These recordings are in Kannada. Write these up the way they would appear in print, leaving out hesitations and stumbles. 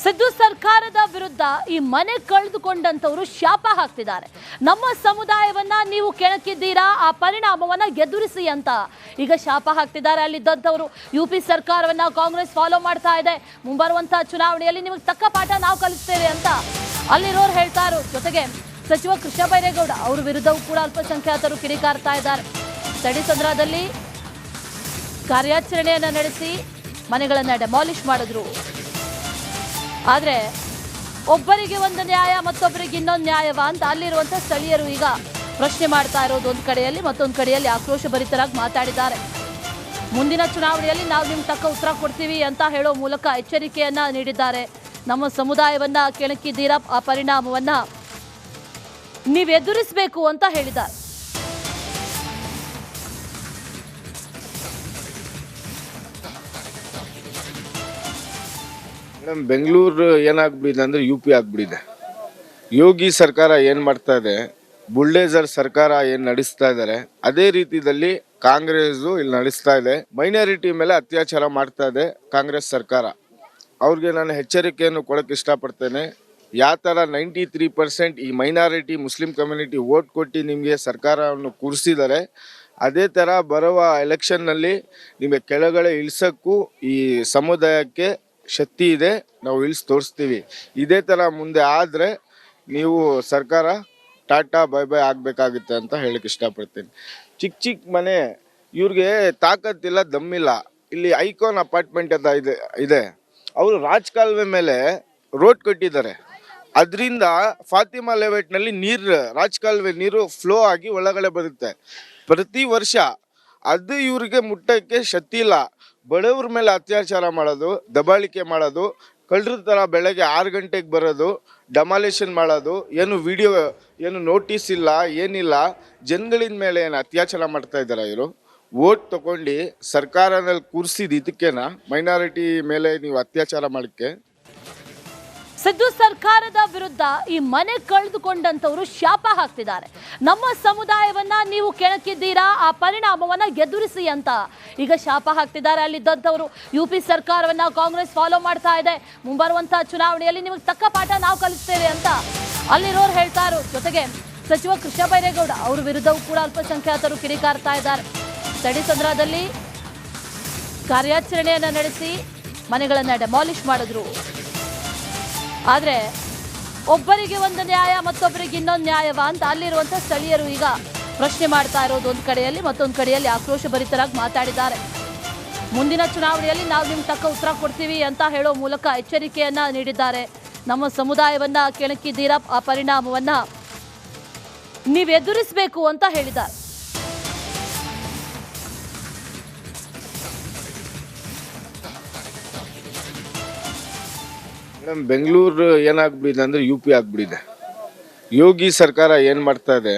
ಸಿದ್ದು ಸರ್ಕಾರದ ವಿರುದ್ಧ ಈ ಮನೆ ಕಳೆದುಕೊಂಡಂತವರು ಶಾಪ ಹಾಕ್ತಿದ್ದಾರೆ. ನಮ್ಮ ಸಮುದಾಯವನ್ನ ನೀವು ಕೆಣಕಿದ್ದೀರಾ, ಆ ಪರಿಣಾಮವನ್ನ ಎದುರಿಸಿ ಅಂತ ಈಗ ಶಾಪ ಹಾಕ್ತಿದ್ದಾರೆ ಅಲ್ಲಿದ್ದಂಥವರು. ಯುಪಿ ಸರ್ಕಾರವನ್ನ ಕಾಂಗ್ರೆಸ್ ಫಾಲೋ ಮಾಡ್ತಾ ಇದೆ, ಮುಂಬರುವಂತಹ ಚುನಾವಣೆಯಲ್ಲಿ ನಿಮಗೆ ತಕ್ಕ ಪಾಠ ನಾವು ಕಲಿಸ್ತೇವೆ ಅಂತ ಅಲ್ಲಿರೋರು ಹೇಳ್ತಾರೆ. ಜೊತೆಗೆ ಸಚಿವ ಕೃಷ್ಣ ಬೈರೇಗೌಡ ಅವರ ವಿರುದ್ಧವೂ ಕೂಡ ಅಲ್ಪಸಂಖ್ಯಾತರು ಕಿಡಿಕಾರ್ತಾ ಇದ್ದಾರೆ. ತಡಿಸಂದ್ರದಲ್ಲಿ ಕಾರ್ಯಾಚರಣೆಯನ್ನ ನಡೆಸಿ ಮನೆಗಳನ್ನ ಡೆಮಾಲಿಷ್ ಮಾಡಿದ್ರು. ಆದರೆ ಒಬ್ಬರಿಗೆ ಒಂದು ನ್ಯಾಯ, ಮತ್ತೊಬ್ಬರಿಗೆ ಇನ್ನೊಂದು ನ್ಯಾಯವ ಅಂತ ಅಲ್ಲಿರುವಂಥ ಸ್ಥಳೀಯರು ಈಗ ಪ್ರಶ್ನೆ ಮಾಡ್ತಾ ಇರೋದು ಒಂದು ಕಡೆಯಲ್ಲಿ, ಮತ್ತೊಂದು ಕಡೆಯಲ್ಲಿ ಆಕ್ರೋಶ ಭರಿತರಾಗಿ ಮಾತಾಡಿದ್ದಾರೆ. ಮುಂದಿನ ಚುನಾವಣೆಯಲ್ಲಿ ನಾವು ನಿಮ್ಗೆ ತಕ್ಕ ಉತ್ತರ ಕೊಡ್ತೀವಿ ಅಂತ ಹೇಳೋ ಮೂಲಕ ಎಚ್ಚರಿಕೆಯನ್ನ ನೀಡಿದ್ದಾರೆ. ನಮ್ಮ ಸಮುದಾಯವನ್ನ ಕೆಣಕಿದ್ದೀರಾ, ಆ ಪರಿಣಾಮವನ್ನ ನೀವು ಎದುರಿಸಬೇಕು ಅಂತ ಹೇಳಿದ್ದಾರೆ. ಬೆಂಗಳೂರು ಏನಾಗ್ಬಿಟ್ಟಿದೆ ಅಂದ್ರೆ ಯುಪಿ ಆಗ್ಬಿಟ್ಟಿದೆ. ಯೋಗಿ ಸರ್ಕಾರ ಏನ್ ಮಾಡ್ತಾ ಇದೆ, ಬುಲ್ಡೇಜರ್ ಸರ್ಕಾರ ಏನ್ ನಡೆಸ್ತಾ ಇದ್ದಾರೆ, ಅದೇ ರೀತಿಯಲ್ಲಿ ಕಾಂಗ್ರೆಸ್ ಇಲ್ಲಿ ನಡೆಸ್ತಾ ಇದೆ. ಮೈನಾರಿಟಿ ಮೇಲೆ ಅತ್ಯಾಚಾರ ಮಾಡ್ತಾ ಇದೆ ಕಾಂಗ್ರೆಸ್ ಸರ್ಕಾರ. ಅವ್ರಿಗೆ ನಾನು ಎಚ್ಚರಿಕೆಯನ್ನು ಕೊಡಕ್ಕೆ ಇಷ್ಟಪಡ್ತೇನೆ. ಯಾವ ಥರ 93% ಈ ಮೈನಾರಿಟಿ ಮುಸ್ಲಿಂ ಕಮ್ಯುನಿಟಿ ವೋಟ್ ಕೊಟ್ಟು ನಿಮಗೆ ಸರ್ಕಾರವನ್ನು ಕೂರಿಸಿದ್ದಾರೆ, ಅದೇ ಥರ ಬರುವ ಎಲೆಕ್ಷನ್ನಲ್ಲಿ ನಿಮಗೆ ಕೆಳಗಡೆ ಇಳಿಸೋಕ್ಕೂ ಈ ಸಮುದಾಯಕ್ಕೆ ಶಕ್ತಿ ಇದೆ. ನಾವು ಇಳಿಸಿ ತೋರಿಸ್ತೀವಿ. ಇದೇ ಥರ ಮುಂದೆ ಆದರೆ ನೀವು ಸರ್ಕಾರ ಟಾಟಾ ಬೈ ಬೈ ಆಗಬೇಕಾಗುತ್ತೆ ಅಂತ ಹೇಳಕ್ಕೆ ಇಷ್ಟಪಡ್ತೀನಿ. ಚಿಕ್ಕ ಚಿಕ್ಕ ಮನೆ, ಇವ್ರಿಗೆ ತಾಕತ್ತಿಲ್ಲ, ದಮ್ಮಿಲ್ಲ. ಇಲ್ಲಿ ಐಕಾನ್ ಅಪಾರ್ಟ್ಮೆಂಟ್ ಅಂತ ಇದೆ. ಅವರು ರಾಜಕಾಲುವೆ ಮೇಲೆ ರೋಡ್ ಕಟ್ಟಿದ್ದಾರೆ. ಅದರಿಂದ ಫಾತಿಮಾ ಲೇಔಟ್ನಲ್ಲಿ ರಾಜಕಾಲುವೆ ನೀರು ಫ್ಲೋ ಆಗಿ ಒಳಗಡೆ ಬರುತ್ತೆ ಪ್ರತಿ ವರ್ಷ. ಅದು ಇವ್ರಿಗೆ ಮುಟ್ಟಕ್ಕೆ ಶಕ್ತಿ ಇಲ್ಲ. ಬಡವ್ರ ಮೇಲೆ ಅತ್ಯಾಚಾರ ಮಾಡೋದು, ದಬ್ಬಾಳಿಕೆ ಮಾಡೋದು, ಕಳ್ಳರ ಥರ ಬೆಳಗ್ಗೆ 6 ಗಂಟೆಗೆ ಬರೋದು, ಡೆಮಾಲಿಷನ್ ಮಾಡೋದು, ಏನು ನೋಟಿಸ್ ಇಲ್ಲ, ಏನಿಲ್ಲ. ಜನಗಳಿನ ಮೇಲೆ ಏನು ಅತ್ಯಾಚಾರ ಮಾಡ್ತಾ ಇದ್ದಾರೆ ಇವರು. ವೋಟ್ ತಗೊಂಡು ಸರ್ಕಾರದಲ್ಲಿ ಕೂರಿಸಿದ ಇದಕ್ಕೇನಾ ಮೈನಾರಿಟಿ ಮೇಲೆ ನೀವು ಅತ್ಯಾಚಾರ ಮಾಡೋಕ್ಕೆ? ಸಿದ್ದು ಸರ್ಕಾರದ ವಿರುದ್ಧ ಈ ಮನೆ ಕಳೆದುಕೊಂಡಂತವರು ಶಾಪ ಹಾಕ್ತಿದ್ದಾರೆ. ನಮ್ಮ ಸಮುದಾಯವನ್ನ ನೀವು ಕೆಣಕಿದ್ದೀರಾ, ಆ ಪರಿಣಾಮವನ್ನ ಎದುರಿಸಿ ಅಂತ ಈಗ ಶಾಪ ಹಾಕ್ತಿದ್ದಾರೆ ಅಲ್ಲಿದ್ದಂಥವರು. ಯುಪಿ ಸರ್ಕಾರವನ್ನ ಕಾಂಗ್ರೆಸ್ ಫಾಲೋ ಮಾಡ್ತಾ ಇದೆ, ಮುಂಬರುವಂತಹ ಚುನಾವಣೆಯಲ್ಲಿ ನಿಮಗೆ ತಕ್ಕ ಪಾಠ ನಾವು ಕಲಿಸ್ತೇವೆ ಅಂತ ಅಲ್ಲಿರೋರು ಹೇಳ್ತಾರೆ. ಜೊತೆಗೆ ಸಚಿವ ಕೃಷ್ಣ ಬೈರೇಗೌಡ ಅವರ ವಿರುದ್ಧವೂ ಕೂಡ ಅಲ್ಪಸಂಖ್ಯಾತರು ಕಿಡಿಕಾರ್ತಾ ಇದ್ದಾರೆ. ತಡಿಸಂದ್ರದಲ್ಲಿ ಕಾರ್ಯಾಚರಣೆಯನ್ನ ನಡೆಸಿ ಮನೆಗಳನ್ನ ಡೆಮಾಲಿಷ್ ಮಾಡಿದ್ರು. ಆದರೆ ಒಬ್ಬರಿಗೆ ಒಂದು ನ್ಯಾಯ, ಮತ್ತೊಬ್ಬರಿಗೆ ಇನ್ನೊಂದು ನ್ಯಾಯವ ಅಂತ ಅಲ್ಲಿರುವಂಥ ಸ್ಥಳೀಯರು ಈಗ ಪ್ರಶ್ನೆ ಮಾಡ್ತಾ ಇರೋದು ಒಂದು ಕಡೆಯಲ್ಲಿ, ಮತ್ತೊಂದು ಕಡೆಯಲ್ಲಿ ಆಕ್ರೋಶ ಭರಿತರಾಗಿ ಮಾತಾಡಿದ್ದಾರೆ. ಮುಂದಿನ ಚುನಾವಣೆಯಲ್ಲಿ ನಾವು ನಿಮ್ಗೆ ತಕ್ಕ ಉತ್ತರ ಕೊಡ್ತೀವಿ ಅಂತ ಹೇಳೋ ಮೂಲಕ ಎಚ್ಚರಿಕೆಯನ್ನ ನೀಡಿದ್ದಾರೆ. ನಮ್ಮ ಸಮುದಾಯವನ್ನ ಕೆಣಕಿದ್ದೀರಾ, ಆ ಪರಿಣಾಮವನ್ನ ನೀವು ಎದುರಿಸಬೇಕು ಅಂತ ಹೇಳಿದ್ದಾರೆ. ಬೆಂಗಳೂರು ಏನಾಗ್ಬಿಟ್ಟಿದೆ ಅಂದ್ರೆ ಯುಪಿ ಆಗ್ಬಿಟ್ಟಿದೆ. ಯೋಗಿ ಸರ್ಕಾರ ಏನ್ ಮಾಡ್ತಾ ಇದೆ,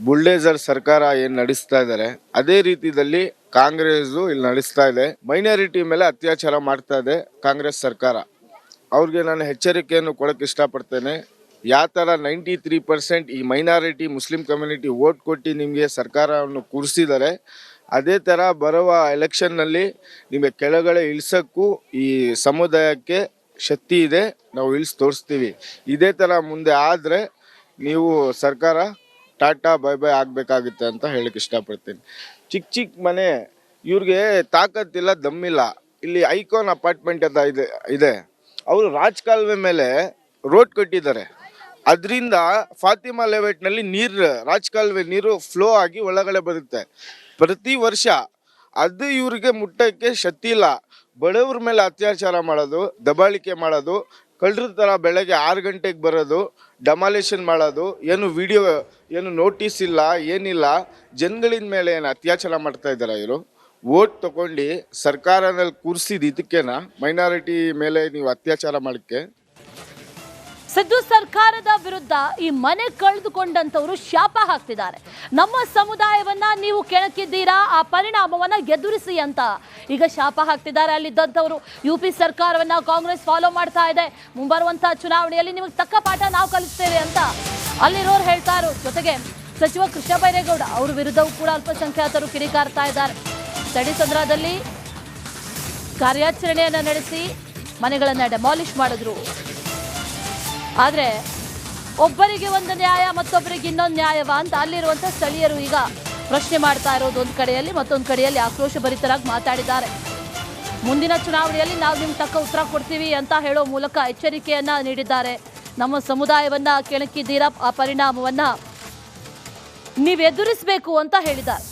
ಬುಲ್ಡೇಜರ್ ಸರ್ಕಾರ ಏನ್ ನಡೆಸ್ತಾ ಇದ್ದಾರೆ, ಅದೇ ರೀತಿಯಲ್ಲಿ ಕಾಂಗ್ರೆಸ್ ಇಲ್ಲಿ ನಡೆಸ್ತಾ ಇದೆ. ಮೈನಾರಿಟಿ ಮೇಲೆ ಅತ್ಯಾಚಾರ ಮಾಡ್ತಾ ಇದೆ ಕಾಂಗ್ರೆಸ್ ಸರ್ಕಾರ. ಅವ್ರಿಗೆ ನಾನು ಎಚ್ಚರಿಕೆಯನ್ನು ಕೊಡಕ್ಕೆ ಇಷ್ಟಪಡ್ತೇನೆ. ಯಾವ ಥರ 93% ಈ ಮೈನಾರಿಟಿ ಮುಸ್ಲಿಂ ಕಮ್ಯುನಿಟಿ ವೋಟ್ ಕೊಟ್ಟು ನಿಮಗೆ ಸರ್ಕಾರವನ್ನು ಕೂರಿಸಿದ್ದಾರೆ, ಅದೇ ಥರ ಬರುವ ಎಲೆಕ್ಷನ್ನಲ್ಲಿ ನಿಮಗೆ ಕೆಳಗಡೆ ಇಳಿಸೋಕ್ಕೂ ಈ ಸಮುದಾಯಕ್ಕೆ ಶಕ್ತಿ ಇದೆ. ನಾವು ಇಳಿಸಿ ತೋರಿಸ್ತೀವಿ. ಇದೇ ಥರ ಮುಂದೆ ಆದರೆ ನೀವು ಸರ್ಕಾರ ಟಾಟಾ ಬೈ ಬೈ ಆಗಬೇಕಾಗುತ್ತೆ ಅಂತ ಹೇಳಕ್ಕೆ ಇಷ್ಟಪಡ್ತೀನಿ. ಚಿಕ್ಕ ಚಿಕ್ಕ ಮನೆ, ಇವ್ರಿಗೆ ತಾಕತ್ತಿಲ್ಲ, ದಮ್ಮಿಲ್ಲ. ಇಲ್ಲಿ ಐಕಾನ್ ಅಪಾರ್ಟ್ಮೆಂಟ್ ಅಂತ ಇದೆ. ಅವರು ರಾಜಕಾಲುವೆ ಮೇಲೆ ರೋಡ್ ಕಟ್ಟಿದ್ದಾರೆ. ಅದರಿಂದ ಫಾತಿಮಾ ಲೇಔಟ್ನಲ್ಲಿ ರಾಜಕಾಲುವೆ ನೀರು ಫ್ಲೋ ಆಗಿ ಒಳಗಡೆ ಬರುತ್ತೆ ಪ್ರತಿ ವರ್ಷ. ಅದು ಇವ್ರಿಗೆ ಮುಟ್ಟಕ್ಕೆ ಶಕ್ತಿ ಇಲ್ಲ. ಬಡವ್ರ ಮೇಲೆ ಅತ್ಯಾಚಾರ ಮಾಡೋದು, ದಬ್ಬಾಳಿಕೆ ಮಾಡೋದು, ಕಳ್ಳರ ಥರ ಬೆಳಗ್ಗೆ 6 ಗಂಟೆಗೆ ಬರೋದು, ಡೆಮಾಲಿಷನ್ ಮಾಡೋದು, ಏನು ನೋಟಿಸ್ ಇಲ್ಲ, ಏನಿಲ್ಲ. ಜನಗಳಿನ ಮೇಲೆ ಏನು ಅತ್ಯಾಚಾರ ಮಾಡ್ತಾ ಇದ್ದಾರೆ ಇವರು. ವೋಟ್ ತಗೊಂಡು ಸರ್ಕಾರದಲ್ಲಿ ಕೂರಿಸಿದ ಇದಕ್ಕೇನಾ ಮೈನಾರಿಟಿ ಮೇಲೆ ನೀವು ಅತ್ಯಾಚಾರ ಮಾಡೋಕ್ಕೆ? ಸಿದ್ದು ಸರ್ಕಾರದ ವಿರುದ್ಧ ಈ ಮನೆ ಕಳೆದುಕೊಂಡಂತವರು ಶಾಪ ಹಾಕ್ತಿದ್ದಾರೆ. ನಮ್ಮ ಸಮುದಾಯವನ್ನ ನೀವು ಕೆಣಕಿದ್ದೀರಾ, ಆ ಪರಿಣಾಮವನ್ನ ಎದುರಿಸಿ ಅಂತ ಈಗ ಶಾಪ ಹಾಕ್ತಿದ್ದಾರೆ ಅಲ್ಲಿದ್ದಂಥವರು. ಯುಪಿ ಸರ್ಕಾರವನ್ನ ಕಾಂಗ್ರೆಸ್ ಫಾಲೋ ಮಾಡ್ತಾ ಇದೆ, ಮುಂಬರುವಂತಹ ಚುನಾವಣೆಯಲ್ಲಿ ನಿಮಗೆ ತಕ್ಕ ಪಾಠ ನಾವು ಕಲಿಸ್ತೇವೆ ಅಂತ ಅಲ್ಲಿರೋರು ಹೇಳ್ತಾರೆ. ಜೊತೆಗೆ ಸಚಿವ ಕೃಷ್ಣ ಬೈರೇಗೌಡ ಅವರ ವಿರುದ್ಧವೂ ಕೂಡ ಅಲ್ಪಸಂಖ್ಯಾತರು ಕಿಡಿಕಾರ್ತಾ ಇದ್ದಾರೆ. ತಡಿಸಂದ್ರದಲ್ಲಿ ಕಾರ್ಯಾಚರಣೆಯನ್ನ ನಡೆಸಿ ಮನೆಗಳನ್ನ ಡೆಮಾಲಿಷ್ ಮಾಡಿದ್ರು. ಆದ್ರೆ ಒಬ್ಬರಿಗೆ ಒಂದು ನ್ಯಾಯ ಮತ್ತೊಬ್ಬರಿಗೆ ಇನ್ನೊಂದು ನ್ಯಾಯವ ಅಂತ ಅಲ್ಲಿರುವಂತ ಸ್ಥಳೀಯರು ಈಗ ಪ್ರಶ್ನೆ ಮಾಡ್ತಾ ಇರೋದು ಒಂದು ಕಡೆಯಲ್ಲಿ, ಮತ್ತೊಂದು ಕಡೆಯಲ್ಲಿ ಆಕ್ರೋಶ ಭರಿತರಾಗಿ ಮಾತಾಡಿದ್ದಾರೆ. ಮುಂದಿನ ಚುನಾವಣೆಯಲ್ಲಿ ನಾವು ನಿಮ್ಗೆ ತಕ್ಕ ಉತ್ತರ ಕೊಡ್ತೀವಿ ಅಂತ ಹೇಳೋ ಮೂಲಕ ಎಚ್ಚರಿಕೆಯನ್ನ ನೀಡಿದ್ದಾರೆ. ನಮ್ಮ ಸಮುದಾಯವನ್ನ ಕೆಣಕಿದ್ದೀರಾ, ಆ ಪರಿಣಾಮವನ್ನ ನೀವು ಎದುರಿಸಬೇಕು ಅಂತ ಹೇಳಿದ್ದಾರೆ.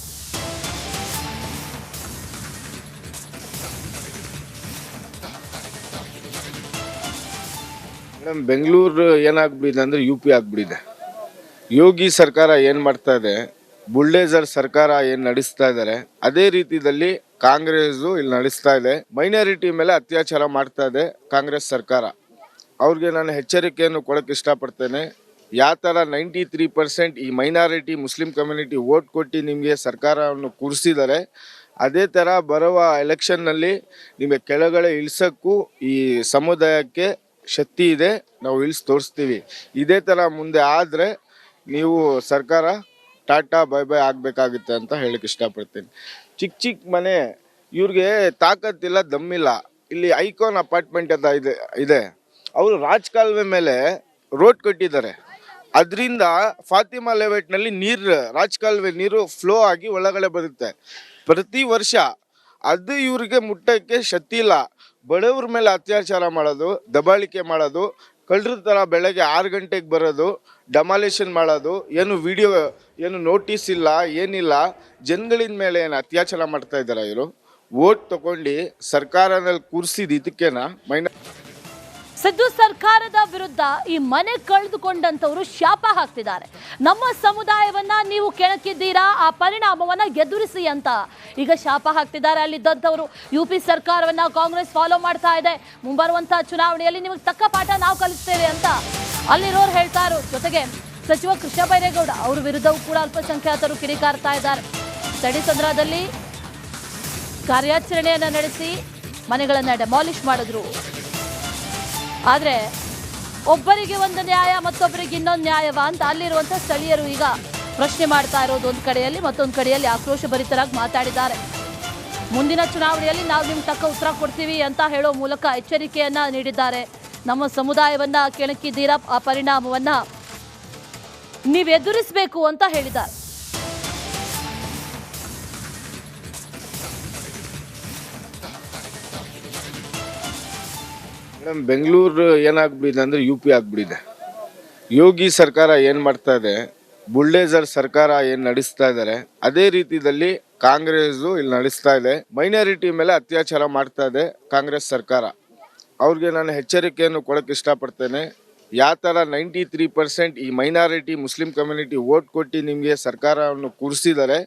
ಮೇಡಮ್, ಬೆಂಗಳೂರು ಏನಾಗ್ಬಿಟ್ಟಿದೆ ಅಂದ್ರೆ UP ಆಗ್ಬಿಟ್ಟಿದೆ. ಯೋಗಿ ಸರ್ಕಾರ ಏನ್ ಮಾಡ್ತಾ ಇದೆ, ಬುಲ್ಡೇಜರ್ ಸರ್ಕಾರ ಏನ್ ನಡೆಸ್ತಾ ಇದ್ದಾರೆ ಅದೇ ರೀತಿಯಲ್ಲಿ ಕಾಂಗ್ರೆಸ್ ಇಲ್ಲಿ ನಡೆಸ್ತಾ ಇದೆ. ಮೈನಾರಿಟಿ ಮೇಲೆ ಅತ್ಯಾಚಾರ ಮಾಡ್ತಾ ಇದೆ ಕಾಂಗ್ರೆಸ್ ಸರ್ಕಾರ. ಅವ್ರಿಗೆ ನಾನು ಎಚ್ಚರಿಕೆಯನ್ನು ಕೊಡಕ್ಕೆ ಇಷ್ಟಪಡ್ತೇನೆ. ಯಾವ ಥರ 93% ಈ ಮೈನಾರಿಟಿ ಮುಸ್ಲಿಂ ಕಮ್ಯುನಿಟಿ ವೋಟ್ ಕೊಟ್ಟು ನಿಮಗೆ ಸರ್ಕಾರವನ್ನು ಕೂರಿಸಿದ್ದಾರೆ, ಅದೇ ಥರ ಬರುವ ಎಲೆಕ್ಷನ್ನಲ್ಲಿ ನಿಮಗೆ ಕೆಳಗಡೆ ಇಳಿಸೋಕ್ಕೂ ಈ ಸಮುದಾಯಕ್ಕೆ ಶಕ್ತಿ ಇದೆ. ನಾವು ಇಳಿಸಿ ತೋರಿಸ್ತೀವಿ. ಇದೇ ಥರ ಮುಂದೆ ಆದರೆ ನೀವು ಸರ್ಕಾರ ಟಾಟಾ ಬೈ ಬೈ ಆಗಬೇಕಾಗುತ್ತೆ ಅಂತ ಹೇಳಕ್ಕೆ ಇಷ್ಟಪಡ್ತೀನಿ. ಚಿಕ್ಕ ಚಿಕ್ಕ ಮನೆ, ಇವ್ರಿಗೆ ತಾಕತ್ತಿಲ್ಲ, ದಮ್ಮಿಲ್ಲ. ಇಲ್ಲಿ ಐಕಾನ್ ಅಪಾರ್ಟ್ಮೆಂಟ್ ಅಂತ ಇದೆ. ಅವರು ರಾಜಕಾಲುವೆ ಮೇಲೆ ರೋಡ್ ಕಟ್ಟಿದ್ದಾರೆ. ಅದರಿಂದ ಫಾತಿಮಾ ಲೇಔಟ್ನಲ್ಲಿ ರಾಜಕಾಲುವೆ ನೀರು ಫ್ಲೋ ಆಗಿ ಒಳಗಡೆ ಬರುತ್ತೆ ಪ್ರತಿ ವರ್ಷ. ಅದು ಇವ್ರಿಗೆ ಮುಟ್ಟಕ್ಕೆ ಶಕ್ತಿ ಇಲ್ಲ. ಬಡವ್ರ ಮೇಲೆ ಅತ್ಯಾಚಾರ ಮಾಡೋದು, ದಬ್ಬಾಳಿಕೆ ಮಾಡೋದು, ಕಳ್ಳರ ಥರ ಬೆಳಗ್ಗೆ 6 ಗಂಟೆಗೆ ಬರೋದು, ಡೆಮಾಲಿಷನ್ ಮಾಡೋದು, ಏನು ನೋಟಿಸ್ ಇಲ್ಲ, ಏನಿಲ್ಲ. ಜನಗಳಿನ ಮೇಲೆ ಏನು ಅತ್ಯಾಚಾರ ಮಾಡ್ತಾ ಇದ್ದಾರೆ ಇವರು. ವೋಟ್ ತಗೊಂಡು ಸರ್ಕಾರದಲ್ಲಿ ಕೂರಿಸಿದ ಇದಕ್ಕೇನಾ ಸಿದ್ದು ಸರ್ಕಾರದ ವಿರುದ್ಧ ಈ ಮನೆ ಕಳೆದುಕೊಂಡಂತವರು ಶಾಪ ಹಾಕ್ತಿದ್ದಾರೆ. ನಮ್ಮ ಸಮುದಾಯವನ್ನ ನೀವು ಕೆಣಕಿದ್ದೀರಾ, ಆ ಪರಿಣಾಮವನ್ನ ಎದುರಿಸಿ ಅಂತ ಈಗ ಶಾಪ ಹಾಕ್ತಿದ್ದಾರೆ ಅಲ್ಲಿದ್ದಂಥವ್ರು. UP ಸರ್ಕಾರವನ್ನ ಕಾಂಗ್ರೆಸ್ ಫಾಲೋ ಮಾಡ್ತಾ ಇದೆ. ಮುಂಬರುವಂತಹ ಚುನಾವಣೆಯಲ್ಲಿ ನಿಮಗೆ ತಕ್ಕ ಪಾಠ ನಾವು ಕಲಿಸ್ತೇವೆ ಅಂತ ಅಲ್ಲಿರೋರು ಹೇಳ್ತಾ ಇರೋ ಜೊತೆಗೆ ಸಚಿವ ಕೃಷ್ಣ ಬೈರೇಗೌಡ ಅವ್ರ ವಿರುದ್ಧವೂ ಕೂಡ ಅಲ್ಪಸಂಖ್ಯಾತರು ಕಿಡಿಕಾರ್ತಾ ಇದ್ದಾರೆ. ತಡಿಸಂದ್ರದಲ್ಲಿ ಕಾರ್ಯಾಚರಣೆಯನ್ನ ನಡೆಸಿ ಮನೆಗಳನ್ನ ಡೆಮಾಲಿಷ್ ಮಾಡಿದ್ರು. ಆದ್ರೆ ಒಬ್ಬರಿಗೆ ಒಂದು ನ್ಯಾಯ ಮತ್ತೊಬ್ಬರಿಗೆ ಇನ್ನೊಂದು ನ್ಯಾಯವ ಅಂತ ಅಲ್ಲಿರುವಂತ ಸ್ಥಳೀಯರು ಈಗ ಪ್ರಶ್ನೆ ಮಾಡ್ತಾ ಇರೋದು ಒಂದು ಕಡೆಯಲ್ಲಿ, ಮತ್ತೊಂದು ಕಡೆಯಲ್ಲಿ ಆಕ್ರೋಶ ಭರಿತರಾಗಿ ಮಾತಾಡಿದ್ದಾರೆ. ಮುಂದಿನ ಚುನಾವಣೆಯಲ್ಲಿ ನಾವು ನಿಮ್ಗೆ ತಕ್ಕ ಉತ್ತರ ಕೊಡ್ತೀವಿ ಅಂತ ಹೇಳೋ ಮೂಲಕ ಎಚ್ಚರಿಕೆಯನ್ನ ನೀಡಿದ್ದಾರೆ. ನಮ್ಮ ಸಮುದಾಯವನ್ನ ಕೆಣಕಿದ್ದೀರಾ, ಆ ಪರಿಣಾಮವನ್ನ ನೀವು ಎದುರಿಸಬೇಕು ಅಂತ ಹೇಳಿದ್ದಾರೆ. ಮೇಡಮ್, ಬೆಂಗಳೂರು ಏನಾಗ್ಬಿಟ್ಟಿದೆ ಅಂದ್ರೆ UP ಆಗ್ಬಿಟ್ಟಿದೆ. ಯೋಗಿ ಸರ್ಕಾರ ಏನ್ ಮಾಡ್ತಾ ಇದೆ, ಬುಲ್ಡೇಜರ್ ಸರ್ಕಾರ ಏನ್ ನಡೆಸ್ತಾ ಇದ್ದಾರೆ ಅದೇ ರೀತಿಯಲ್ಲಿ ಕಾಂಗ್ರೆಸ್ ಇಲ್ಲಿ ನಡೆಸ್ತಾ ಇದೆ. ಮೈನಾರಿಟಿ ಮೇಲೆ ಅತ್ಯಾಚಾರ ಮಾಡ್ತಾ ಇದೆ ಕಾಂಗ್ರೆಸ್ ಸರ್ಕಾರ. ಅವ್ರಿಗೆ ನಾನು ಎಚ್ಚರಿಕೆಯನ್ನು ಕೊಡಕ್ಕೆ ಇಷ್ಟಪಡ್ತೇನೆ. ಯಾವ ಥರ 93% ಈ ಮೈನಾರಿಟಿ ಮುಸ್ಲಿಂ ಕಮ್ಯುನಿಟಿ ವೋಟ್ ಕೊಟ್ಟು ನಿಮಗೆ ಸರ್ಕಾರವನ್ನು ಕೂರಿಸಿದ್ದಾರೆ,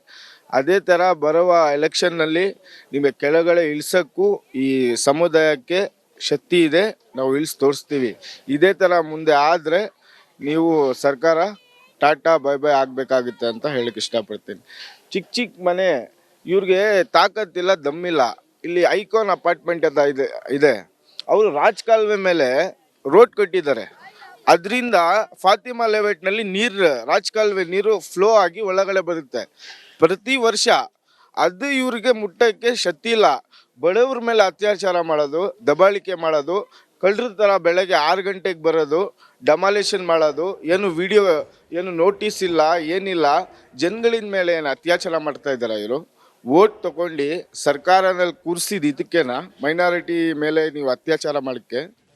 ಅದೇ ಥರ ಬರುವ ಎಲೆಕ್ಷನ್ನಲ್ಲಿ ನಿಮಗೆ ಕೆಳಗಡೆ ಇಳಿಸೋಕ್ಕೂ ಈ ಸಮುದಾಯಕ್ಕೆ ಶಕ್ತಿ ಇದೆ. ನಾವು ಇಳಿಸಿ ತೋರಿಸ್ತೀವಿ. ಇದೇ ಥರ ಮುಂದೆ ಆದರೆ ನೀವು ಸರ್ಕಾರ ಟಾಟಾ ಬೈ ಬೈ ಆಗಬೇಕಾಗುತ್ತೆ ಅಂತ ಹೇಳಕ್ಕೆ ಇಷ್ಟಪಡ್ತೀನಿ. ಚಿಕ್ಕ ಚಿಕ್ಕ ಮನೆ, ಇವ್ರಿಗೆ ತಾಕತ್ತಿಲ್ಲ, ದಮ್ಮಿಲ್ಲ. ಇಲ್ಲಿ ಐಕಾನ್ ಅಪಾರ್ಟ್ಮೆಂಟ್ ಅಂತ ಇದೆ. ಅವರು ರಾಜಕಾಲುವೆ ಮೇಲೆ ರೋಡ್ ಕಟ್ಟಿದ್ದಾರೆ. ಅದರಿಂದ ಫಾತಿಮಾ ಲೇಔಟ್ನಲ್ಲಿ ರಾಜಕಾಲುವೆ ನೀರು ಫ್ಲೋ ಆಗಿ ಒಳಗಡೆ ಬರುತ್ತೆ ಪ್ರತಿ ವರ್ಷ. ಅದು ಇವ್ರಿಗೆ ಮುಟ್ಟಕ್ಕೆ ಶಕ್ತಿ ಇಲ್ಲ. ಬಡವ್ರ ಮೇಲೆ ಅತ್ಯಾಚಾರ ಮಾಡೋದು, ದಬ್ಬಾಳಿಕೆ ಮಾಡೋದು, ಕಳ್ಳರ ಥರ ಬೆಳಗ್ಗೆ 6 ಗಂಟೆಗೆ ಬರೋದು, ಡೆಮಾಲಿಷನ್ ಮಾಡೋದು, ಏನು ನೋಟಿಸ್ ಇಲ್ಲ, ಏನಿಲ್ಲ. ಜನಗಳಿನ ಮೇಲೆ ಏನು ಅತ್ಯಾಚಾರ ಮಾಡ್ತಾ ಇದ್ದಾರೆ ಇವರು. ವೋಟ್ ತಗೊಂಡು ಸರ್ಕಾರದಲ್ಲಿ ಕೂರಿಸಿದ ಇದಕ್ಕೇನಾ ಮೈನಾರಿಟಿ ಮೇಲೆ ನೀವು ಅತ್ಯಾಚಾರ ಮಾಡೋಕ್ಕೆ?